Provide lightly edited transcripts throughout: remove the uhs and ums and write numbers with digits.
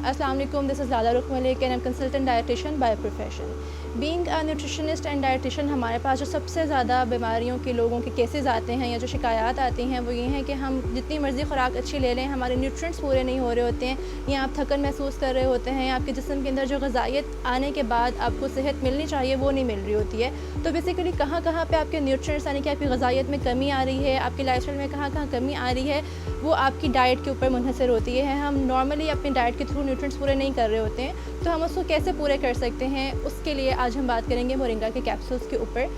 Assalamu alaikum, this is Lala Rukh Malik and I'm consultant dietitian by profession. Being a nutritionist and dietitian, हमारे पास जो सबसे ज़्यादा बीमारियों के लोगों के केसेस आते हैं या जो शिकायत आती हैं वो ये हैं कि हम जितनी मर्ज़ी ख़ुराक अच्छी ले लें, हमारे न्यूट्रिएंट्स पूरे नहीं हो रहे होते हैं, या आप थकन महसूस कर रहे होते हैं, या आपके जिस्म के अंदर जो ग़िज़ाइयत आने के बाद आपको सेहत मिलनी चाहिए वो नहीं मिल रही होती है। तो बेसिकली कहाँ कहाँ पे आपके न्यूट्रिएंट्स यानी कि आपकी ग़िज़ाइयत में कमी आ रही है, आपकी लाइफस्टाइल में कहाँ कहाँ कमी आ रही है, वो आपकी डाइट के ऊपर मुनहसर होती है। हम नॉर्मली अपनी डाइट के थ्रू न्यूट्रिएंट्स पूरे नहीं कर रहे होते हैं, तो हम उसको कैसे पूरे कर सकते हैं, उसके लिए आज हम बात करेंगे मोरिंगा के कैप्सूल्स के ऊपर।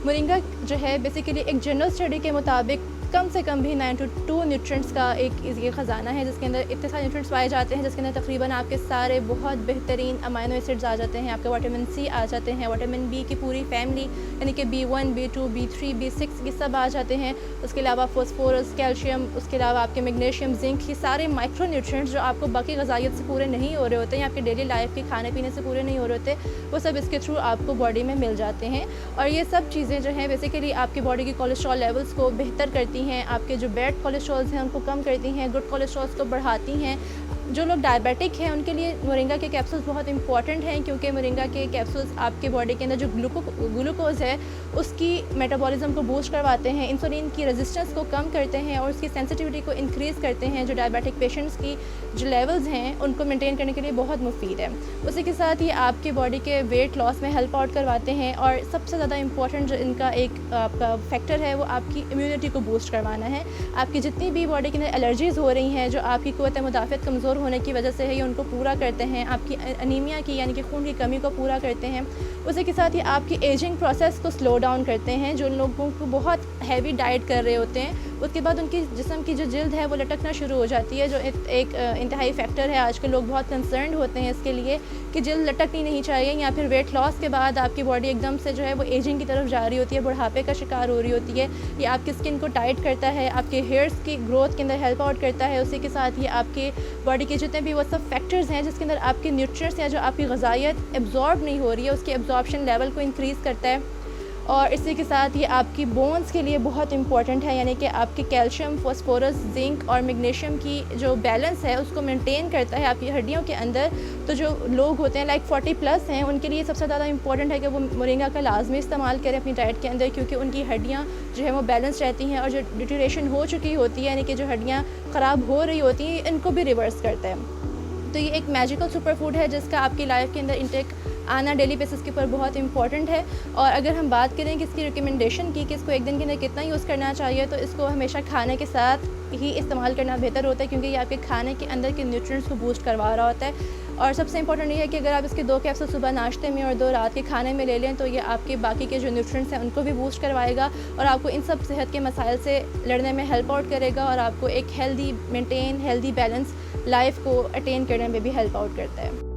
मोरिंगा जो है बेसिकली एक जनरल स्टडी के मुताबिक कम से कम भी 9 to 2 न्यूट्रिएंट्स का एक ये ख़जाना है, जिसके अंदर इतने सारे न्यूट्रिएंट्स पाए जाते हैं, जिसके अंदर तकरीबन आपके सारे बहुत बेहतरीन अमाइनो एसिड्स आ जाते हैं, आपके विटामिन सी आ जाते हैं, विटामिन बी की पूरी फैमिली यानी कि B1, B2, B3, B6 ये सब आ जाते हैं। उसके अलावा फॉस्फोरस, कैल्शियम, उसके अलावा आपके मैग्नीशियम, जिंक, ये सारे माइक्रो न्यूट्रिएंट्स जो आपको बाकी ग़िज़ाइयत से पूरे नहीं हो रहे होते हैं, आपके डेली लाइफ के खाने पीने से पूरे नहीं हो रहे होते, वो सब इसके थ्रू आपको बॉडी में मिल जाते हैं। और ये सब चीज़ें जो हैं बेसिकली आपकी बॉडी की कोलेस्ट्रॉल लेवल्स को बेहतर करती हैं, आपके जो बैड कोलेस्ट्रॉल्स हैं उनको कम करती हैं, गुड कोलेस्ट्रॉल्स को बढ़ाती हैं। जो लोग डायबिटिक हैं उनके लिए मोरिंगा के कैप्सूल्स बहुत इंपॉर्टेंट हैं, क्योंकि मोरिंगा के कैप्सूल्स आपके बॉडी के अंदर जो ग्लूकोज़ है उसकी मेटाबॉलिज्म को बूस्ट करवाते हैं, इंसुलिन की रेजिस्टेंस को कम करते हैं और उसकी सेंसिटिविटी को इंक्रीज़ करते हैं। जो डायबिटिक पेशेंट्स की जो लेवल्स हैं उनको मेंटेन करने के लिए बहुत मुफीद है। उसी के साथ ही आपके बॉडी के वेट लॉस में हेल्प आउट करवाते हैं, और सबसे ज़्यादा इंपॉर्टेंट जो इनका एक आपका फैक्टर है वो आपकी इम्यूनिटी को बूस्ट करवाना है। आपकी जितनी भी बॉडी के अंदर एलर्जीज़ हो रही हैं, जो आपकी क़ुव्वत मुदाफ़अत कमज़ोर होने की वजह से है, ये उनको पूरा करते हैं। आपकी अनीमिया की यानी कि खून की कमी को पूरा करते हैं। उसी के साथ ही आपकी एजिंग प्रोसेस को स्लो डाउन करते हैं। जो लोगों को बहुत हैवी डाइट कर रहे होते हैं उसके बाद उनकी जिस्म की जो जिल्द है वो लटकना शुरू हो जाती है, जो एक इंतहाई फैक्टर है। आजकल लोग बहुत कंसर्न होते हैं इसके लिए कि जिल्द लटकनी नहीं चाहिए, या फिर वेट लॉस के बाद आपकी बॉडी एकदम से जो है वो एजिंग की तरफ जा रही होती है, बुढ़ापे का शिकार हो रही होती है। ये आपकी स्किन को टाइट करता है, आपके हेयर्स की ग्रोथ के अंदर हेल्प आउट करता है। उसी के साथ ही आपके बॉडी के जितने भी वो सब फैक्टर्स हैं जिसके अंदर आपके न्यूट्रिएंट्स या जो आपकी ग़िज़ाइयत एब्जॉर्ब नहीं हो रही है उसकी एब्जॉर्प्शन लेवल को इंक्रीज़ करता है। और इसी के साथ ये आपकी बोन्स के लिए बहुत इंपॉर्टेंट है, यानी कि आपके कैल्शियम, फास्फोरस, जिंक और मैग्नीशियम की जो बैलेंस है उसको मेंटेन करता है आपकी हड्डियों के अंदर। तो जो लोग होते हैं लाइक 40+ हैं उनके लिए सबसे ज़्यादा इंपॉर्टेंट है कि वो मोरिंगा का लाजमी इस्तेमाल करें अपनी डाइट के अंदर, क्योंकि उनकी हड्डियाँ जो है वो बैलेंस रहती हैं, और जो डिटीरिएशन हो चुकी होती है यानी कि जो हड्डियाँ ख़राब हो रही होती हैं इनको भी रिवर्स करता है। तो ये एक मैजिकल सुपर फूड है जिसका आपकी लाइफ के अंदर इंटेक आना डेली बेसिस के ऊपर बहुत इंपॉर्टेंट है। और अगर हम बात करें कि इसकी रिकमेंडेशन की कि इसको एक दिन के अंदर कितना यूज़ करना चाहिए, तो इसको हमेशा खाने के साथ ही इस्तेमाल करना बेहतर होता है, क्योंकि ये आपके खाने के अंदर के न्यूट्रिएंट्स को बूस्ट करवा रहा होता है। और सबसे इंपॉर्टेंट ये है कि अगर आप इसके 2 कैप्सूल सुबह नाश्ते में और 2 रात के खाने में ले लें तो ये आपके बाकी के जो न्यूट्रिएंट्स हैं उनको भी बूस्ट करवाएगा, और आपको इन सब सेहत के मसाइल से लड़ने में हेल्प आउट करेगा, और आपको एक हेल्दी बैलेंस लाइफ को अटेन करने में भी हेल्प आउट करता है।